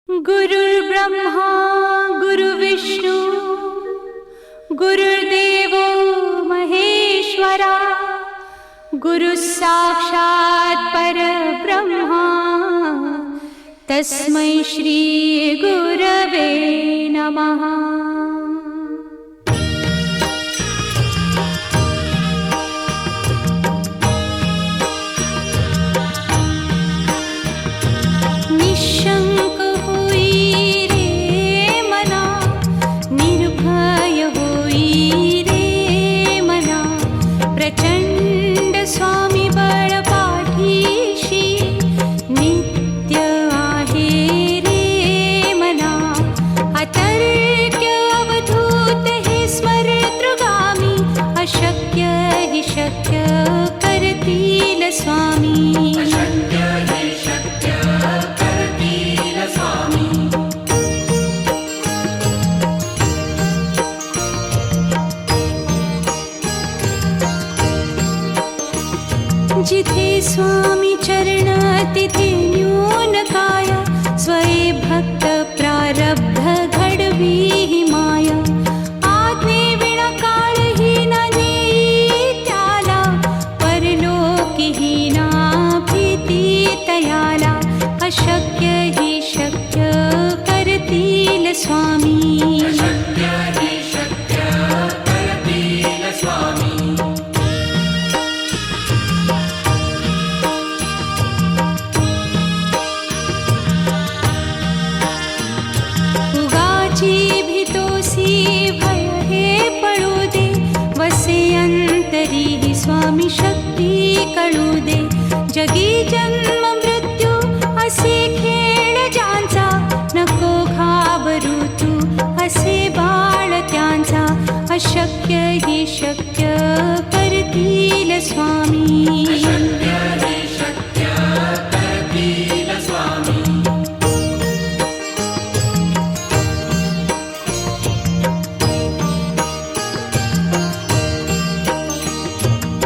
गुरुर्ब्रह्मा गुरुर्विष्णू गुरुर्देवो महेश्वरा गुरुः साक्षात् परब्रह्मा तस्मै श्री गुरवे नमः। जिथे स्वामी चरण तिथे न्यून काय स्वये भक्त प्रारब्ध घडवी ही माया। आज्ञे विना काळहीन नेई त्याला परलोकीहीना भीती तयाला। अशक्य ही शक्य करतील स्वामी। स्वामी शक्ती कळू दे जगी जन्म मृत्यू असे खेळ ज्यांचा नको घाबरू तू असे बाळ त्यांचा। अशक्य ही शक्य करतील स्वामी।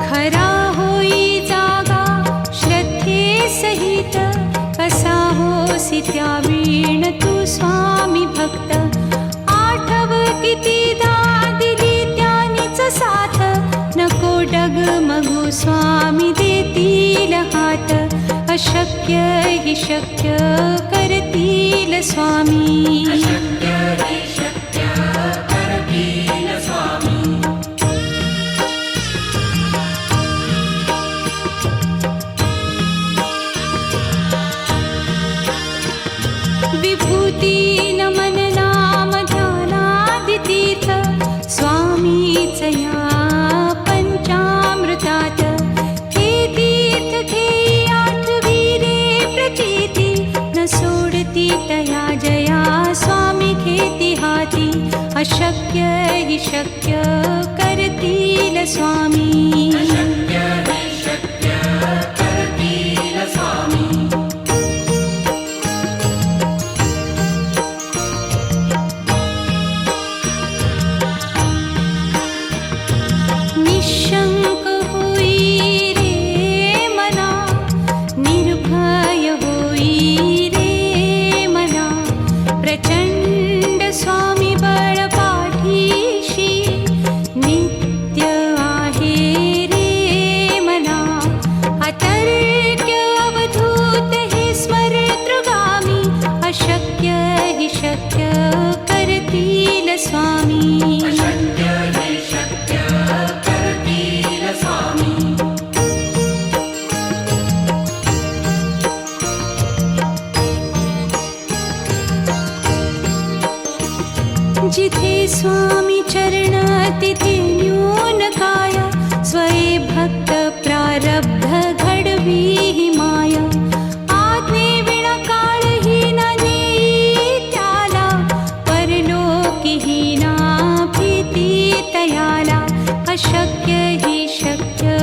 खरा होई जागा श्रद्धे सहित कसा होसी त्या वीण तू स्वामी भक्त। आठव कितीदा दिली त्यानीच साथ नको डगमगू स्वामी देतील हात। अशक्य ही शक्य करतील स्वामी। विभूती नमन नाम ध्यानादितीर्थ स्वामीच या पंचामृतात। हे तीर्थ घेई आठवी रे प्रचिती न सोडती तया जया स्वामी घेती हाती। अशक्य ही शक्य करतील स्वामी। निशंक होई रे मना निर्भय होई रे मना। प्रचंड स्वामी बळ पाठीशी नित्य आहे रे मना। अतर्क्य अवधूत हे स्मरतृगामी। अशक्य ही शक्य करतील स्वामी। जिथे स्वामी चरण तिथे न्यून काय स्वये भक्त प्रारब्ध घडवी ही माया। आज्ञे विना काळहीन नेई त्याला परलोकीहीना भीती तयाला। अशक्य ही शक्य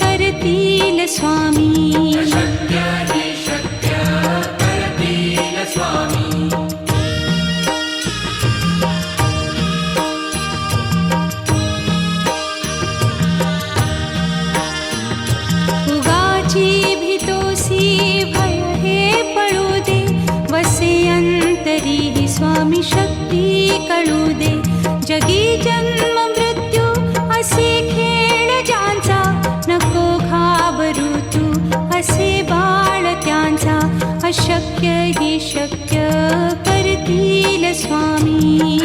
करतील स्वामी। अंतरी स्वामी शक्ती कळू दे. जगी जन्म मृत्यू असे खेळ ज्यांचा, नको घाबरू तू असे बाळ त्यांचा. अशक्य ही शक्य करतील स्वामी.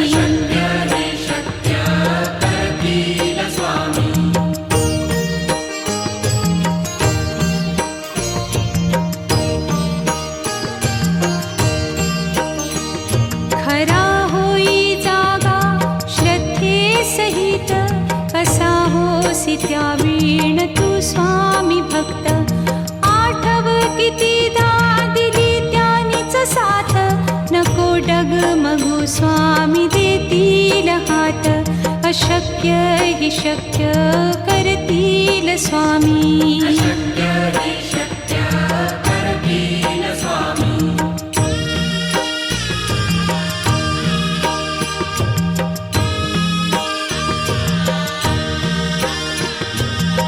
खरा होई जागा श्रद्धे सहित, कसा होसी त्या वीण तू स्वामी भक्त. आठव कितीदा दिली त्यानीच साथ, नको डगमगू स्वामी देतील हात. अशक्य ही शक्य करतील स्वामी.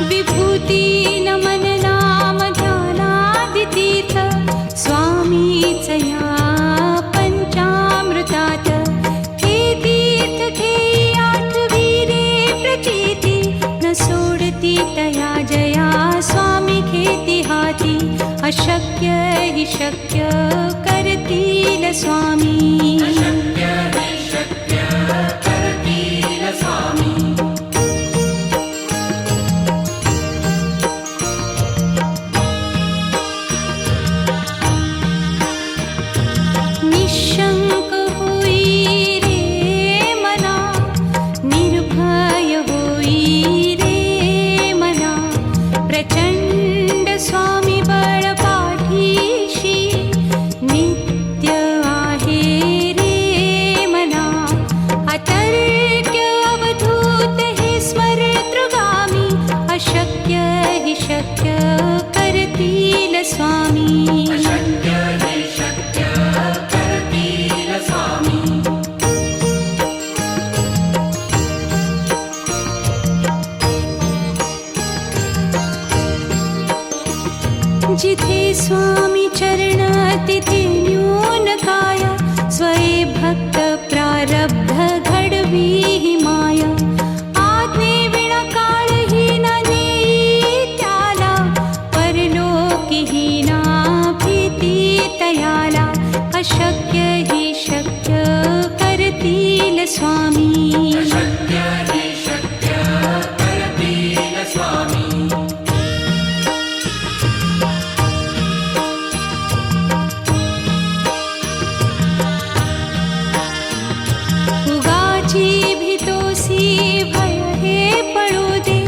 विभूती नमन नाम ध्यानादितीर्थ, स्वामीच या पंचामृतात. हे तीर्थ घेई आठवीरे प्रचिती, न सोडती तया जया स्वामी घेती हाती. अशक्य ही शक्य करतील स्वामी. निशंक होई रे मना, निर्भय होई रे मना. प्रचंड स्वामी बळ पाठीशी, नित्य आहे रे मना. अतर्क्य अवधूत हे स्मरतृगामी, अशक्य ही शक्य करतील स्वामी. जिथे स्वामी चरण तिथे न्यून काय, स्वये भक्त प्रारब्ध घडवी ही माया. आज्ञे विना काळही न नेई त्याला, परलोकी ही ना भीती तयाला. अशक्य ही शक्य करतील स्वामी. उगाची भीतोसी भय हे पळू दे,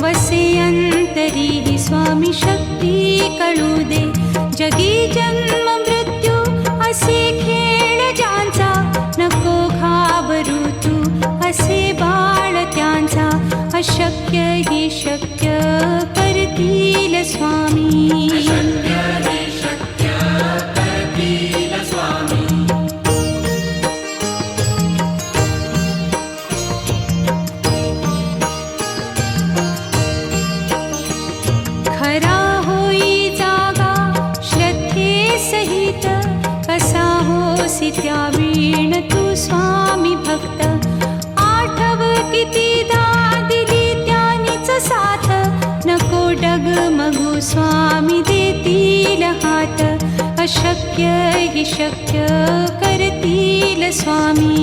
वसे अंतरी ही स्वामी शक्ती कळू दे. जगी जन्म मृत्यू असे खेळ ज्यांचा, नको घाबरू तू असे बाळ त्यांचा. अशक्य ही शक्य करतील स्वामी. खरा होई जागा श्रद्धे सहित, कसा होसी त्या वीण तू स्वामी भक्त. आठव कितीदा दिली त्यानीच साथ, नको डगमगू स्वामी देतील हात. अशक्य ही शक्य करतील स्वामी.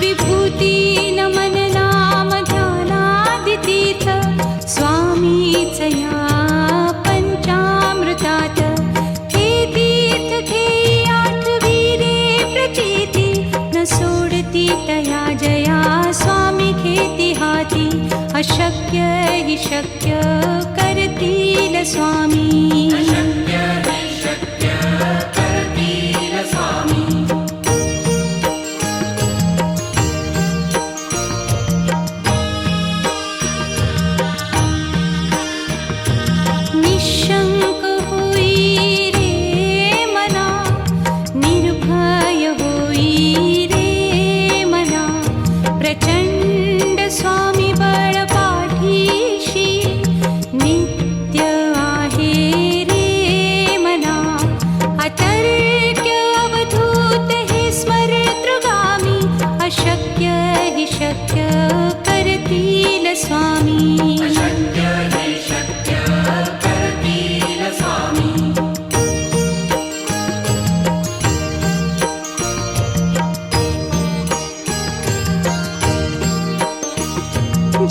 विभूती नमन नाम ध्यानादितीर्थ, स्वामीच या पंचामृतात. हे तीर्थ घेई आठवीरे प्रचिती, न सोडती तया जया स्वामी घेती हाती. अशक्य ही शक्य करतील स्वामी. निशंक होई रे मना, निर्भय होई रे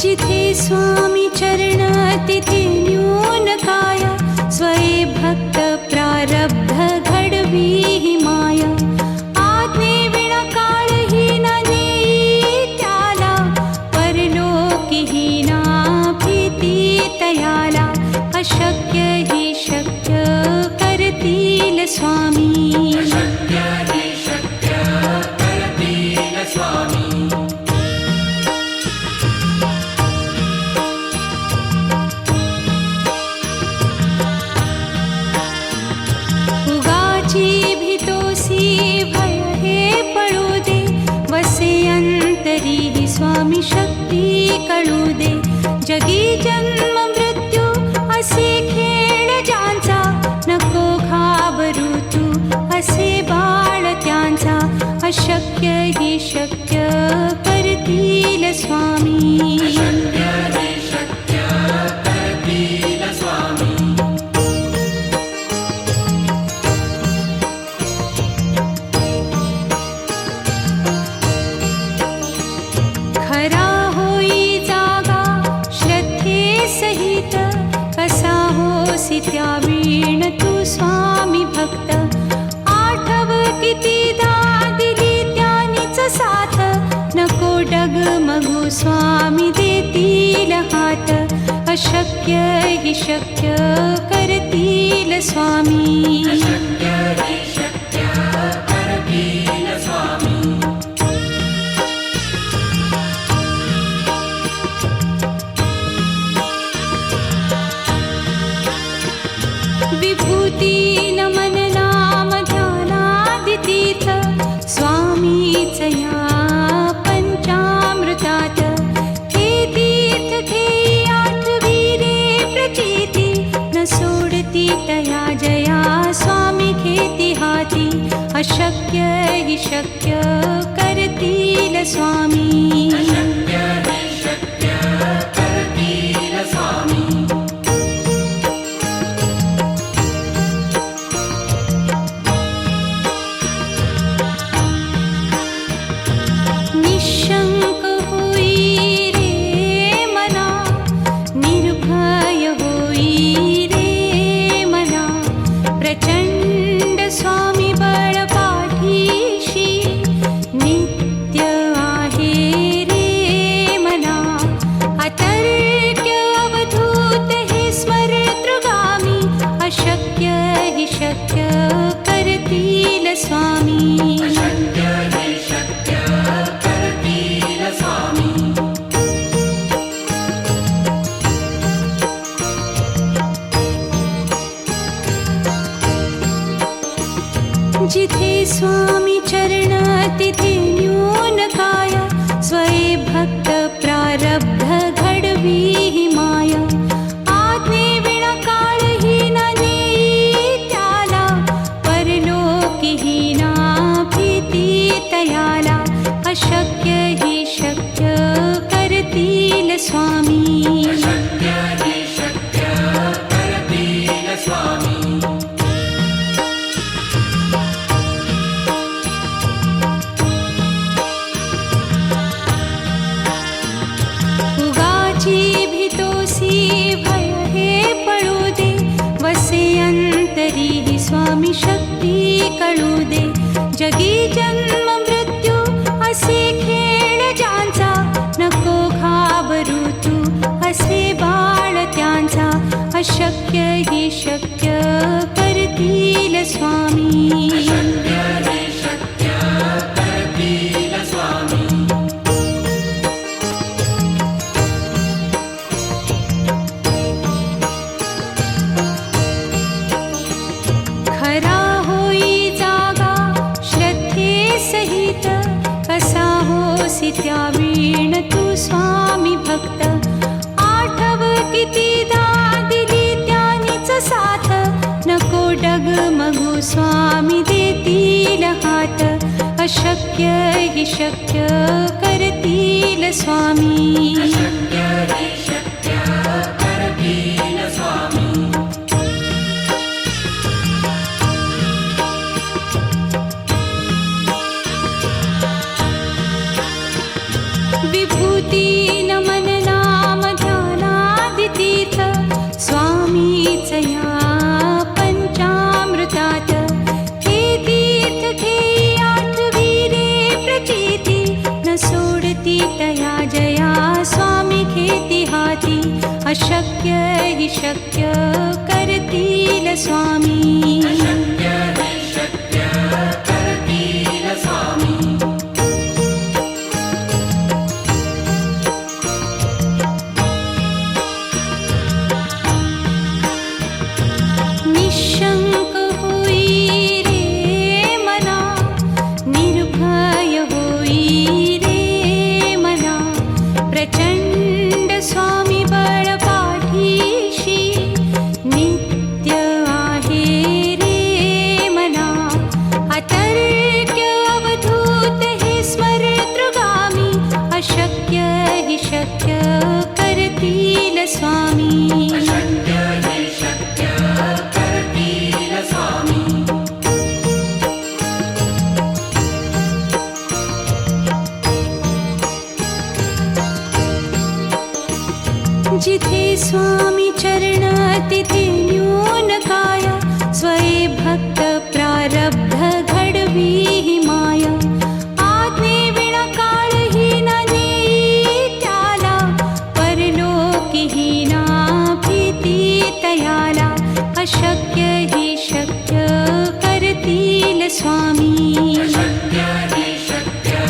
जिथे स्वामी चरण तिथे न्यून काया, स्वये भक्त प्रारब्ध घडवी ही माया. आज्ञे विना काळही न नेई त्याला, परलोकी ही ना भीती तयाला. अशक्य ही शक्य करतील स्वामी. अशक्य हि शक्य करतील स्वामी. उगाची भीतोसी भय हे पळू दे, वसे अंतरी ही स्वामी शक्ती कळू दे. जगी जन्म मृत्यू असे खेळ ज्यांचा, नको घाबरू तू असे बाळ त्यांचा. अशक्य ही शक्य करतील स्वामी. अशक्य हि शक्य करतील स्वामी. खरा होई जागा श्रद्धे सहित, कसा होसी त्या वीण तू स्वामी भक्त. आठव कितीदा दिली त्यानीच साथ, नको डगमगू स्वामी देतील हात. अशक्य हि शक्य करतील स्वामी. अशक्य हि शक्य करतील स्वामी. विभूती नमन नाम ध्यानादि तीर्थ, स्वामीच या पंचामृतात. हे तीर्थ घेई आठवी रे प्रचिती, न सोडती तया जया स्वामी घेती हाती. अशक्य हि शक्य करतील स्वामी. अशक्य हि शक्य करतील स्वामी. निशंक होई रे मना, निर्भय होई रे मना. प्रचंड स्वामी बळ पाठीशी, नित्य आहे रे मना. अतर्क्य अवधूत हे स्मरतृगामी, अशक्य हि शक्य करतील स्वामी. अशक्य हि शक्य करतील स्वामी. जिथे स्वामी चरण तिथे न्यून काया, स्वये भक्त प्रारब्ध घडवी ही माया. आज्ञे विना काळही न नेई त्याला, परलोकी ही ना भीती तयाला. अशक्य हि शक्य करतील स्वामी. अशक्य हि शक्य करतील स्वामी. उगाची भीतोसी भय हे पळू दे, वसे अंतरी ही स्वामी शक्ती कळू दे. जगी जन्म मृत्यू असे खेळ ज्यांचा, नको घाबरू तू असे बाळ त्यांचा. अशक्य हि शक्य करतील स्वामी. अशक्य हि शक्य करतील स्वामी. खरा होई जागा श्रद्धे सहित, कसा होसी त्या वीण तू स्वामी भक्त. आठव कितीदा दिली त्यानीच साथ, नको डगमगू स्वामी देतील हात. अशक्य हि शक्य करतील स्वामी. अशक्य हि शक्य करतील स्वामी. विभूती नमन नाम तया पंचामृतात हे तीर्थ घेई आठवीरे प्रचिती न सोडती तया जया स्वामी घेती हाती अशक्य हि शक्य करतील स्वामी अशक्य हि शक्य करतील स्वामी निशंक होई रे मना निर्भय होई रे मना प्रचंड स्वामी बळ पाठीशी नित्य आहे रे मना अतर्क्य अवधूत हे स्मरतृगामी अशक्य हि शक्य करतील स्वामी अशक्य हि शक्य करतील स्वामी जिथे स्वामी चरण तिथे न्यून काय स्वये भक्त प्रारब्ध घडवी हि माया आज्ञे विना काळही न नेई त्याला परलोकीही ना भीती तयाला अशक्य हि शक्य करतील स्वामी अशक्य हि शक्य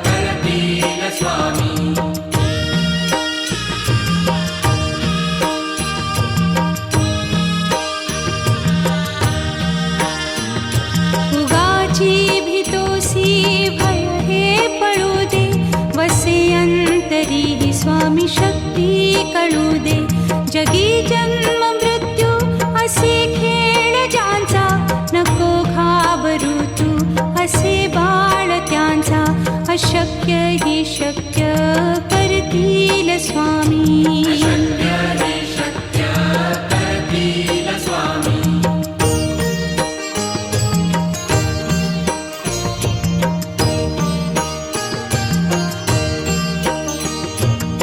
करतील स्वामी उगाची भीतोसी भय हे पळू दे वसे अंतरी ही स्वामी शक्ती कळू दे जगी जन्म मृत्यू असे खेळ ज्यांचा नको घाबरू तू असे बाळ त्यांचा अशक्य हि शक्य करतील स्वामी अशक्य हि शक्य करतील स्वामी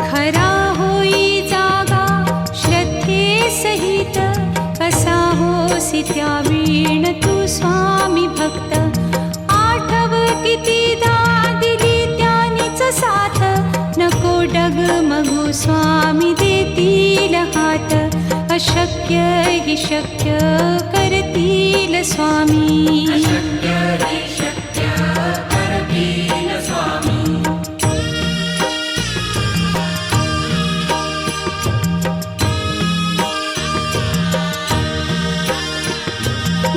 खरा होई जागा श्रद्धे सहित कसा होसी त्या वीण तू स्वामी भक्त आठव कितीदा दिली त्यानीच साथ नको डगमगू स्वामी देतील हात अशक्य हि शक्य करतील स्वामी अशक्य हि शक्य करतील स्वामी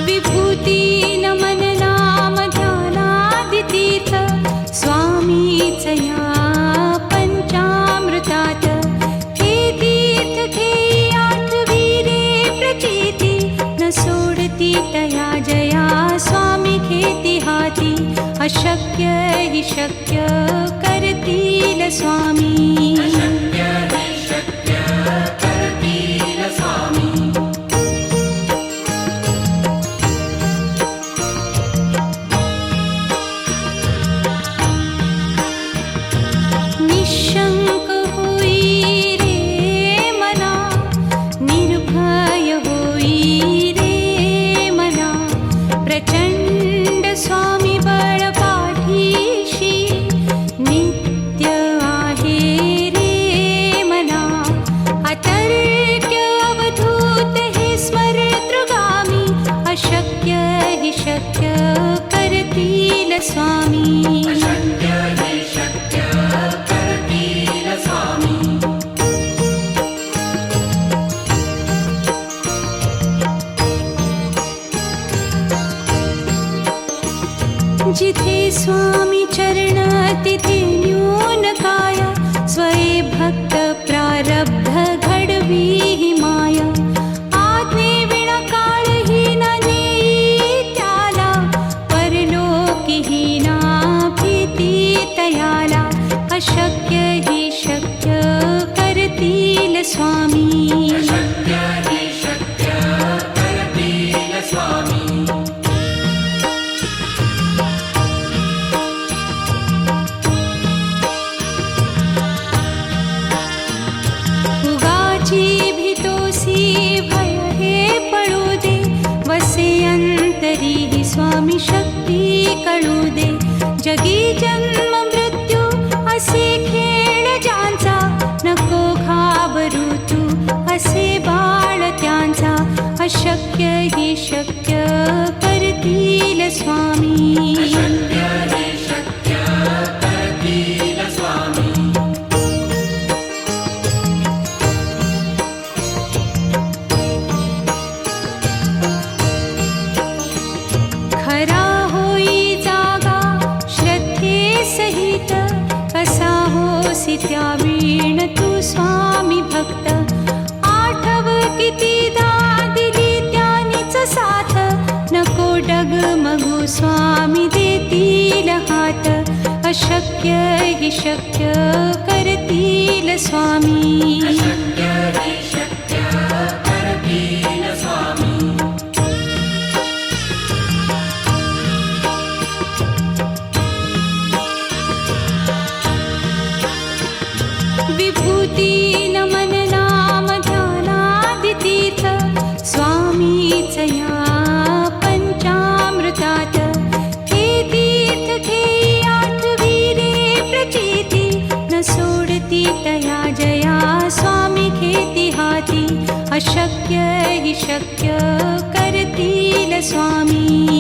विभूती नमन नाम ध्यानादितीर्थ स्वामीच या पंचामृतात हे तीर्थ घेई आठवीरे प्रचिती न सोडती तया जया स्वामी घेती हाती अशक्य हि शक्य करतील स्वामी अशक्य हि शक्य करतील स्वामी निशंक होई रे मना निर्भय होई रे मना प्रचंड स्वामी बळ पाठीशी नित्य आहे रे मना अतर्क्य अवधूत हे स्मरतृगामी अशक्य हि शक्य करतील स्वामी अशक्य हि शक्य करतील स्वामी जिथे स्वामी चरण तिथे न्यून काय स्वये भक्त प्रारब्ध घडवी हि माया आज्ञे विना काळही न नेई त्याला परलोकीही ना भीती तयाला अशक्य हि शक्य करतील स्वामी अशक्य हि शक्य करतील स्वामी उगाची भीतोसी भय हे जगी जन्म मृत्यू असे खेळ ज्यांचा नको घाबरू तू असे बाळ त्यांचा अशक्य ही शक्य करतील स्वामी अशक्य हे शक्य करतील स्वामी खरा होई जागा श्रद्धे सहित कसा होसी त्या वीण तू स्वामी भक्त आठव कितीदा दिली त्यानीच साथ नको डगमगू स्वामी देतील हात अशक्य हि शक्य करतील स्वामी अशक्य हे शक्य करतील स्वामी विभूती नमन नाम ध्यानादितीर्थ स्वामीच या पंचामृतात हे तीर्थ घेई आठवी रे प्रचिती न सोडती तया जया स्वामी घेती हाती अशक्य हि शक्य करतील स्वामी